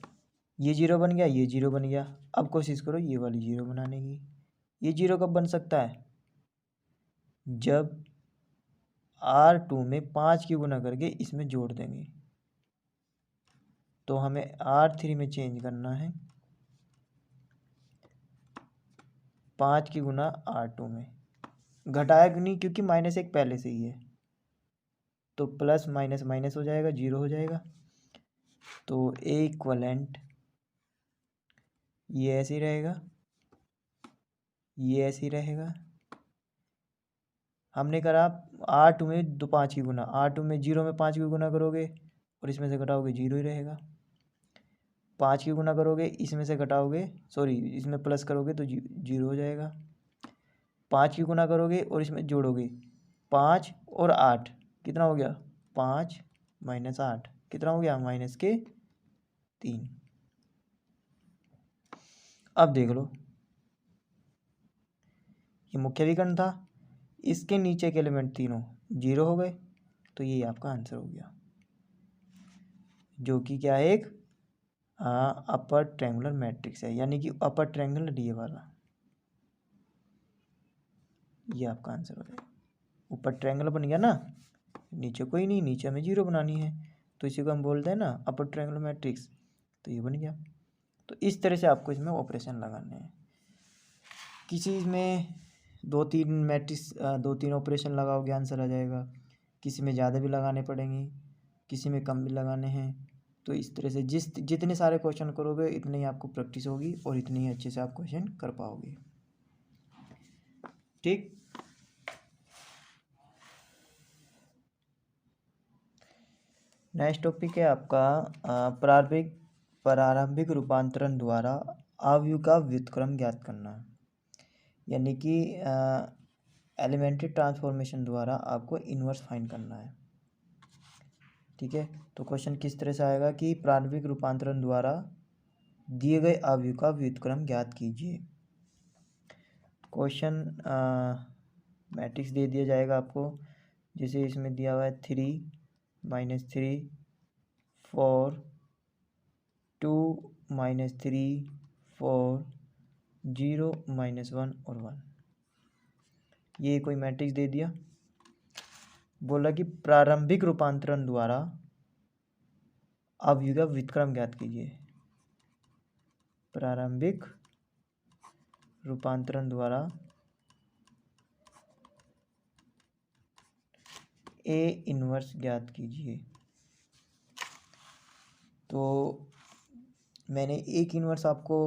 ये जीरो बन गया, ये जीरो बन गया। अब कोशिश करो ये वाली जीरो बनाने की। ये जीरो कब बन सकता है, जब R2 में 5 की गुना करके इसमें जोड़ देंगे। तो हमें R3 में चेंज करना है, 5 की गुना R2 में। घटाया क्यों नहीं, क्योंकि -1 पहले से ही है, तो प्लस माइनस माइनस हो जाएगा, जीरो हो जाएगा। तो A इक्वलेंट ये ऐसे ही रहेगा, ये ऐसे ही रहेगा। हमने करा R2 में 5 की गुना, R2 में 0 में 5 की गुना करोगे और इसमें से घटाओगे जीरो ही रहेगा। 5 की गुना करोगे, इसमें से घटाओगे, सॉरी इसमें प्लस करोगे तो 0 हो जाएगा। 5 की गुना करोगे और इसमें जोड़ोगे, 5 और 8 कितना हो गया, 5 माइनस 8 कितना हो गया, माइनस के 3। अब देख लो, ये मुख्य विकर्ण था, इसके नीचे के एलिमेंट तीनों 0 हो गए, तो ये आपका आंसर हो गया, जो कि क्या है, एक अपर ट्रायंगुलर मैट्रिक्स है, यानी कि अपर ट्रायंगुलर ये वाला, ये आपका आंसर हो जाएगा। ऊपर ट्रायंगल बन गया ना, नीचे कोई नहीं, नीचे हमें 0 बनानी है, तो इसी को हम बोलते हैं ना अपर ट्रायंगुलर मैट्रिक्स, तो ये बन गया। तो इस तरह से आपको इसमें ऑपरेशन लगाने हैं। किसी में 2-3 मैट्रिक्स 2-3 ऑपरेशन लगाओगे आंसर आ जाएगा, किसी में ज़्यादा भी लगाने पड़ेंगे, किसी में कम भी लगाने हैं। तो इस तरह से जितने सारे क्वेश्चन करोगे इतनी ही आपको प्रैक्टिस होगी और इतनी ही अच्छे से आप क्वेश्चन कर पाओगे। ठीक, नेक्स्ट टॉपिक है आपका प्रारंभिक रूपांतरण द्वारा अवयव का व्युत्क्रम ज्ञात करना, यानी कि एलिमेंट्री ट्रांसफॉर्मेशन द्वारा आपको इन्वर्स फाइंड करना है। ठीक है, तो क्वेश्चन किस तरह से आएगा कि प्रारंभिक रूपांतरण द्वारा दिए गए अवयव का व्युत्क्रम ज्ञात कीजिए। क्वेश्चन मैट्रिक्स दे दिया जाएगा आपको, जैसे इसमें दिया हुआ है 3 -3 4 2 -3 4 0 -1 और 1, ये कोई मैट्रिक्स दे दिया, बोला कि प्रारंभिक रूपांतरण द्वारा अवयव का व्युत्क्रम ज्ञात कीजिए। प्रारंभिक रूपांतरण द्वारा ए इनवर्स ज्ञात कीजिए। तो मैंने एक इनवर्स आपको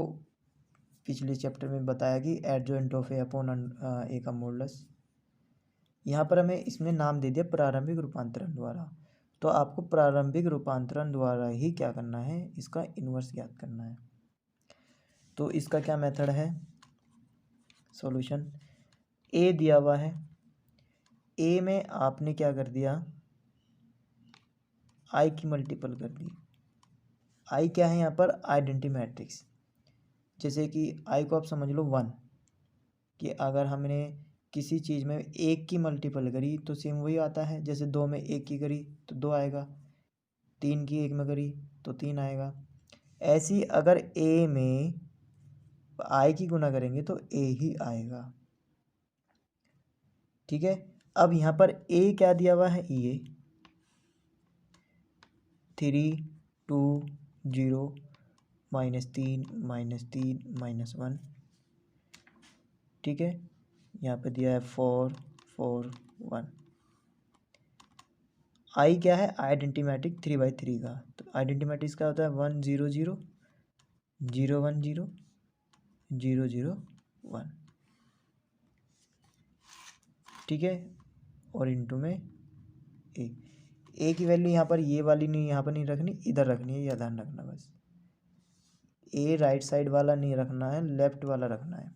पिछले चैप्टर में बताया कि adjoint of A upon A का मॉडुलस, यहाँ पर हमें इसमें नाम दे दिया प्रारंभिक रूपांतरण द्वारा, तो आपको प्रारंभिक रूपांतरण द्वारा ही क्या करना है, इसका इनवर्स ज्ञात करना है। तो इसका क्या मेथड है, सॉल्यूशन, ए दिया हुआ है, ए में आपने क्या कर दिया, आई की मल्टीपल कर दी। आई क्या है यहाँ पर, आइडेंटिटी मैट्रिक्स, जैसे कि आई को आप समझ लो 1, कि अगर हमने किसी चीज़ में 1 की मल्टीपल करी तो सेम वही आता है, जैसे 2 में 1 की करी तो 2 आएगा, 3 की 1 में करी तो 3 आएगा। ऐसी अगर ए में आई की गुना करेंगे तो ए ही आएगा। ठीक है, अब यहाँ पर ए क्या दिया हुआ है, ये 3 2 0 -3 -3 -1, ठीक है, यहाँ पे दिया है 4 4 1। आई क्या है, आइडेंटिटी मैट्रिक्स 3/3 का, तो आइडेंटिटी मैट्रिक्स क्या होता है, 1 0 0 0 1 0 0 0 1, ठीक है, और इनटू में ए की वैल्यू यहाँ पर ये वाली नहीं, यहाँ पर नहीं रखनी, इधर रखनी है, यह ध्यान रखना बस। ए राइट साइड वाला नहीं रखना है, लेफ्ट वाला रखना है।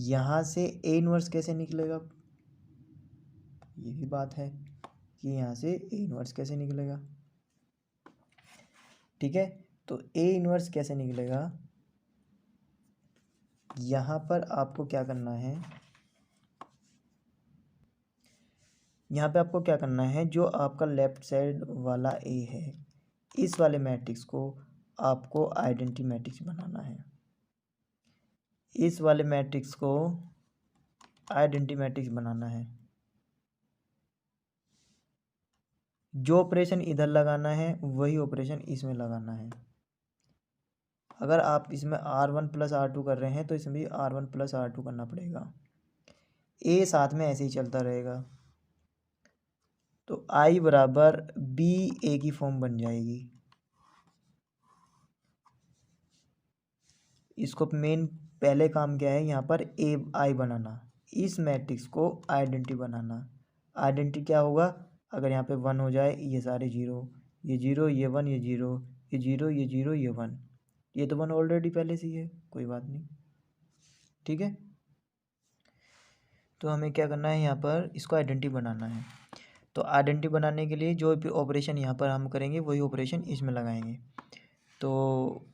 यहाँ से ए इनवर्स कैसे निकलेगा, ये भी बात है कि यहाँ से ए इनवर्स कैसे निकलेगा। ठीक है, तो ए इनवर्स कैसे निकलेगा, यहाँ पर आपको क्या करना है, यहाँ पे आपको क्या करना है, जो आपका लेफ्ट साइड वाला ए है, इस वाले मैट्रिक्स को आपको आइडेंटिटी मैट्रिक्स बनाना है, इस वाले मैट्रिक्स को आइडेंटिटी मैट्रिक्स बनाना है। जो ऑपरेशन इधर लगाना है वही ऑपरेशन इसमें लगाना है। अगर आप इसमें R1 + R2 कर रहे हैं तो इसमें भी R1 + R2 करना पड़ेगा, ए साथ में ऐसे ही चलता रहेगा, तो आई बराबर बी ए की फॉर्म बन जाएगी। इसको मेन पहले काम क्या है, यहाँ पर ए आई बनाना, इस मैट्रिक्स को आइडेंटिटी बनाना। आइडेंटिटी क्या होगा, अगर यहाँ पे 1 हो जाए, ये सारे 0, ये 0 ये 1 ये 0, ये 0, ये 0, ये 1, ये तो 1 ऑलरेडी पहले से ही है, कोई बात नहीं। ठीक है, तो हमें क्या करना है, यहाँ पर इसको आइडेंटिटी बनाना है। तो आइडेंटिटी बनाने के लिए जो भी ऑपरेशन यहाँ पर हम करेंगे वही ऑपरेशन इसमें लगाएंगे। तो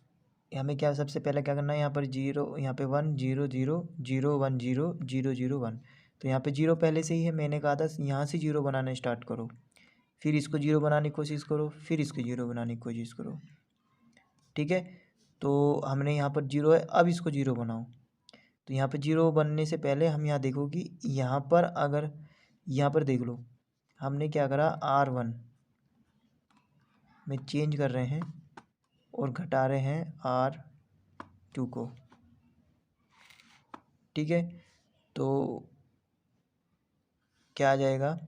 हमें क्या सबसे पहले क्या करना है, यहाँ पर 0, यहाँ पे 1 0 0 0 1 0 0 0 1। तो यहाँ पे 0 पहले से ही है, मैंने कहा था यहाँ से 0 बनाना स्टार्ट करो, फिर इसको 0 बनाने की कोशिश करो, फिर इसको 0 बनाने की कोशिश करो। ठीक है, तो हमने यहाँ पर 0 है, अब इसको 0 बनाओ। तो यहाँ पे 0 बनने से पहले हम यहाँ देखो कि यहाँ पर अगर यहाँ पर देख लो, हमने क्या करा, R1 में चेंज कर रहे हैं और घटा रहे हैं R2 को। ठीक है, तो क्या आ जाएगा,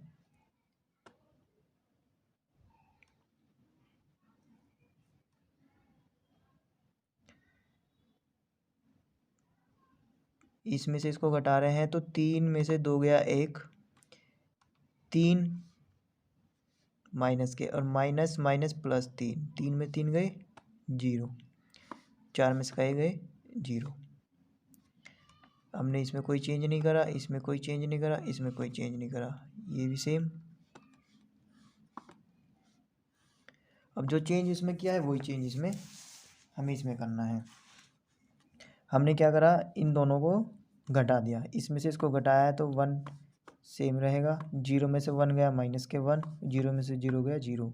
इसमें से इसको घटा रहे हैं तो 3 में से 2 गया 1, 3 माइनस के और माइनस माइनस प्लस 3, 3 में 3 गए 0, 4 में से कहे गए 0। हमने इसमें कोई चेंज नहीं करा, इसमें कोई चेंज नहीं करा, इसमें कोई चेंज नहीं करा, ये भी सेम। अब जो चेंज इसमें किया है वही चेंज इसमें हमें इसमें करना है। हमने क्या करा, इन दोनों को घटा दिया, इसमें से इसको घटाया है तो 1 सेम रहेगा, 0 में से 1 गया माइनस के 1, 0 में से 0 गया 0।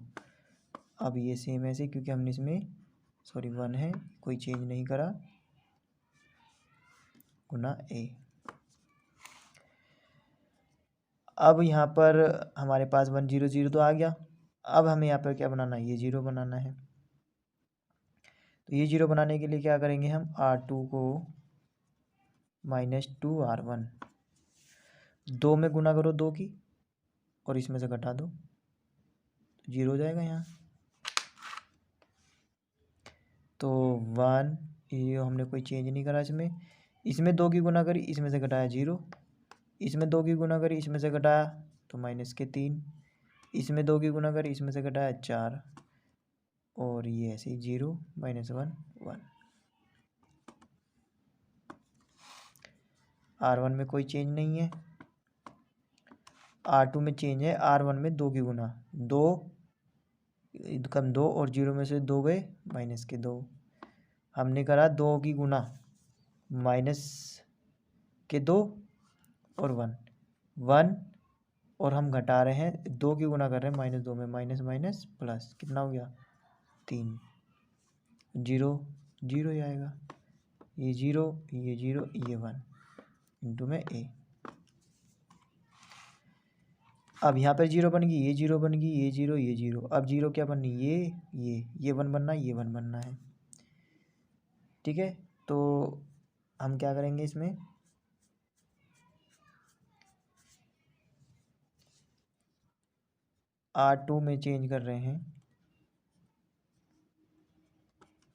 अब ये सेम ऐसे क्योंकि हमने इसमें 1 है, कोई चेंज नहीं करा, गुना a। अब यहाँ पर हमारे पास 1 0 0 तो आ गया। अब हमें यहाँ पर क्या बनाना है, ये 0 बनाना है। तो ये 0 बनाने के लिए क्या करेंगे, हम R2 को -2R1 2 में गुना करो 2 की और इसमें से घटा दो, 0 हो जाएगा यहाँ। तो 1, ये हमने कोई चेंज नहीं करा इसमें 2 की गुना करी, इसमें से घटाया 0, इसमें 2 की गुना करी, इसमें से घटाया तो माइनस के 3, इसमें 2 की गुना करी, इसमें से घटाया 4, और ये ऐसे ही 0 -1 1। R1 में कोई चेंज नहीं है, R2 में चेंज है, R1 में 2 की गुना 2 कम 2 और 0 में से 2 गए माइनस के 2। हमने करा 2 की गुना माइनस के 2 और 1 1, और हम घटा रहे हैं 2 की गुना कर रहे हैं -2 में, माइनस माइनस प्लस कितना हो गया 3, 0 0 ही आएगा, ये 0 ये 0 ये 1 इंटू में a। अब यहाँ पर 0 बन गई, ये 0 बन गई, ये 0 ये 0। अब 0 क्या बननी, ये 1 बनना, ये 1 बनना है। ठीक है, तो हम क्या करेंगे, इसमें R2 में चेंज कर रहे हैं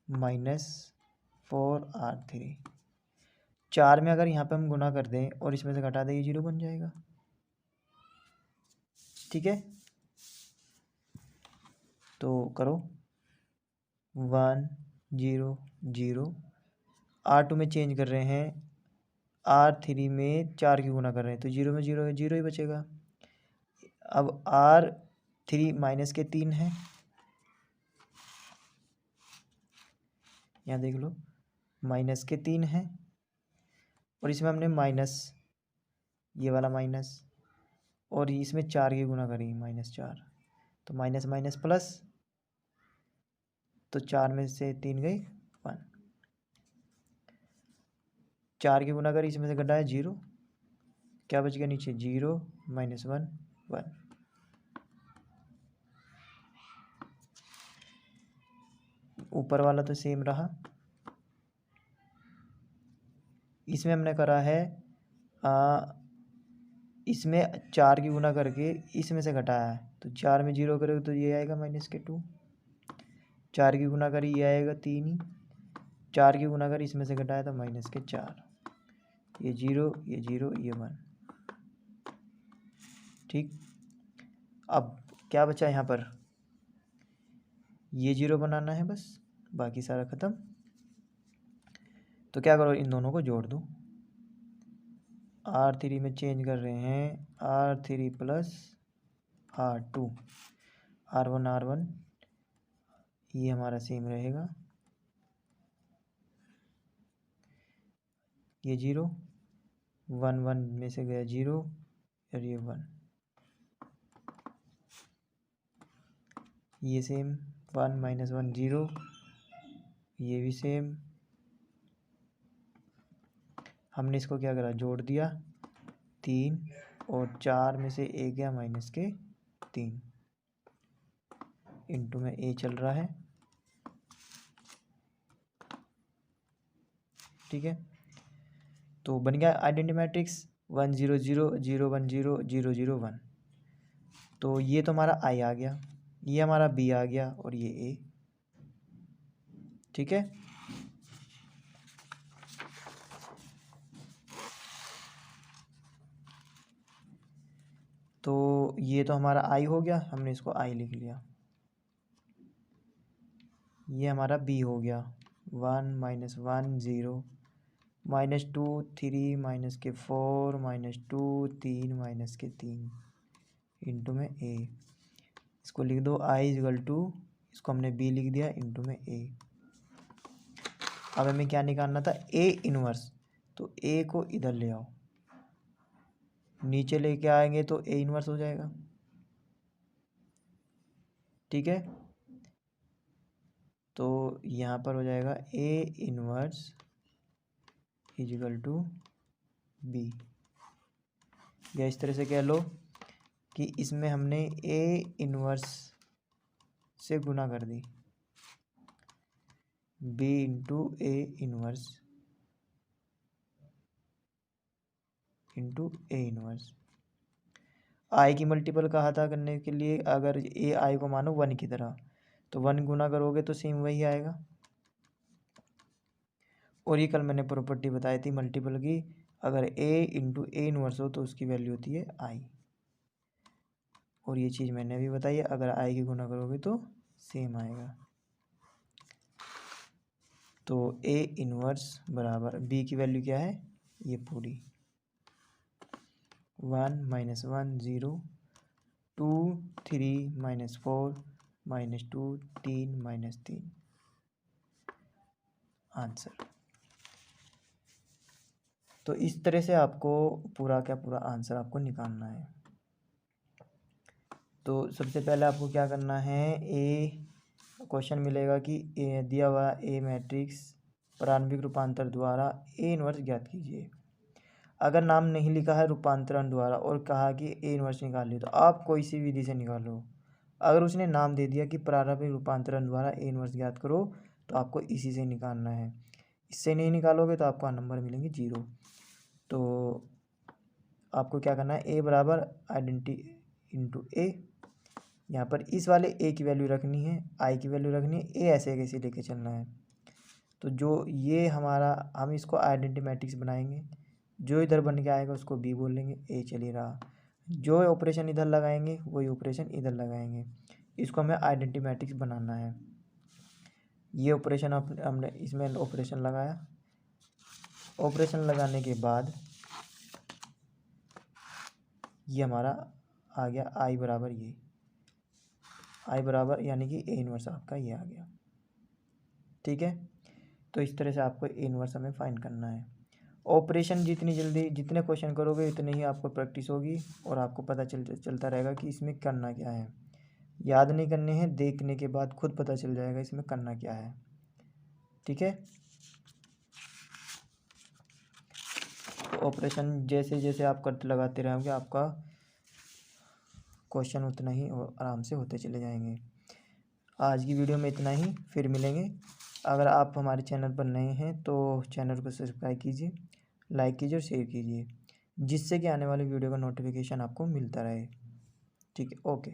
-4R3। 4 में अगर यहाँ पे हम गुना कर दें और इसमें से घटा दें, ये 0 बन जाएगा। ठीक है, तो करो 1 0 0, R2 में चेंज कर रहे हैं, R3 में 4 की गुना कर रहे हैं तो 0 में 0 है, 0 ही बचेगा। अब R3 माइनस के 3 है, यहाँ देख लो माइनस के 3 है, और इसमें हमने माइनस, ये वाला माइनस, और इसमें 4 की गुना करी -4, तो माइनस माइनस प्लस, तो 4 में से 3 गई 1, 4 की गुना करी, इसमें से घटाया 0, क्या बच गया नीचे 0 -1 1। ऊपर वाला तो सेम रहा, इसमें हमने करा है इसमें 4 की गुना करके इसमें से घटाया है, तो 4 में 0 करोगे तो ये आएगा -2, 4 की गुना करी ये आएगा 3 ही, 4 की गुना करी इसमें से घटाया तो -4, ये 0 ये 0 ये 1। ठीक, अब क्या बचा यहाँ पर, ये 0 बनाना है बस, बाकी सारा ख़त्म। तो क्या करो, इन दोनों को जोड़ दो। R3 में चेंज कर रहे हैं, R3 प्लस R2, R1 ये हमारा सेम रहेगा, ये 0, 1 में से गया 0 और ये 1, ये सेम 1 माइनस 1 0, ये भी सेम। हमने इसको क्या करा, जोड़ दिया 3, और 4 में से a गया माइनस के 3, इंटू में a चल रहा है, ठीक है। तो बन गया आइडेंटिटी मैट्रिक्स 1 0 0 0 1 0 0 0 1। तो ये तो हमारा I आ गया, ये हमारा B आ गया, और ये A, ठीक है। तो ये तो हमारा I हो गया, हमने इसको I लिख लिया। ये हमारा B हो गया, 1 माइनस 1 0 माइनस 2 3 माइनस के 4 माइनस 2 3 माइनस के 3 इंटू में A। इसको लिख दो I इक्वल टू, इसको हमने B लिख दिया, इंटू में A। अब हमें क्या निकालना था, A इनवर्स। तो A को इधर ले आओ, नीचे लेके आएंगे तो A इनवर्स हो जाएगा, ठीक है। तो यहाँ पर हो जाएगा A inverse equal to B, या इस तरह से कह लो कि इसमें हमने A इनवर्स से गुना कर दी, B into A inverse into A inverse. I की मल्टीपल कहा था करने के लिए, अगर A I को मानो 1 की तरह, तो 1 गुना करोगे तो सेम वही आएगा। और ये कल मैंने प्रॉपर्टी बताई थी मल्टीपल की, अगर A इंटू A इनवर्स हो तो उसकी वैल्यू होती है I। और ये चीज़ मैंने भी बताई है, अगर I की गुना करोगे तो सेम आएगा। तो A इनवर्स बराबर B की वैल्यू क्या है, ये पूरी 1 minus 1 0 2 3 minus 4 minus 2 3 minus 3, answer. तो इस तरह से आपको पूरा का पूरा आंसर आपको निकालना है। तो सबसे पहले आपको क्या करना है, क्वेश्चन मिलेगा कि दिया हुआ A मैट्रिक्स प्रारंभिक रूपांतर द्वारा A इनवर्स ज्ञात कीजिए। अगर नाम नहीं लिखा है रूपांतरण द्वारा और कहा कि A इनवर्स निकालिए, तो आप कोई सी विधि से निकालो। अगर उसने नाम दे दिया कि प्रारंभिक रूपांतरण द्वारा A इनवर्स ज्ञात करो, तो आपको इसी से निकालना है। इससे नहीं निकालोगे तो आपको नंबर मिलेंगे 0। तो आपको क्या करना है, A बराबर आइडेंटिटी इंटू A, यहाँ पर इस वाले A की वैल्यू रखनी है, I की वैल्यू रखनी है, A ऐसे कैसे लेके चलना है। तो जो ये हमारा, हम इसको आइडेंटिटी मैट्रिक्स बनाएंगे, जो इधर बन के आएगा उसको B बोल लेंगे, A चल ही रहा। जो ऑपरेशन इधर लगाएंगे वही ऑपरेशन इधर लगाएंगे, इसको हमें आइडेंटिटी मैट्रिक्स बनाना है। ये ऑपरेशन हमने इसमें ऑपरेशन लगाया, ऑपरेशन लगाने के बाद ये हमारा आ गया I बराबर, ये I बराबर यानी कि A इनवर्स आपका ये आ गया, ठीक है। तो इस तरह से आपको A इनवर्स हमें फाइंड करना है। ऑपरेशन जितनी जल्दी जितने क्वेश्चन करोगे उतनी ही आपको प्रैक्टिस होगी और आपको पता चलता रहेगा कि इसमें करना क्या है। याद नहीं करने हैं, देखने के बाद खुद पता चल जाएगा इसमें करना क्या है, ठीक है। तो ऑपरेशन जैसे जैसे आप करते लगाते रहोगे, आपका क्वेश्चन उतना ही आराम से होते चले जाएंगे। आज की वीडियो में इतना ही, फिर मिलेंगे। अगर आप हमारे चैनल पर नए हैं तो चैनल को सब्सक्राइब कीजिए, लाइक कीजिए और शेयर कीजिए, जिससे कि आने वाले वीडियो का नोटिफिकेशन आपको मिलता रहे, ठीक है। ओके।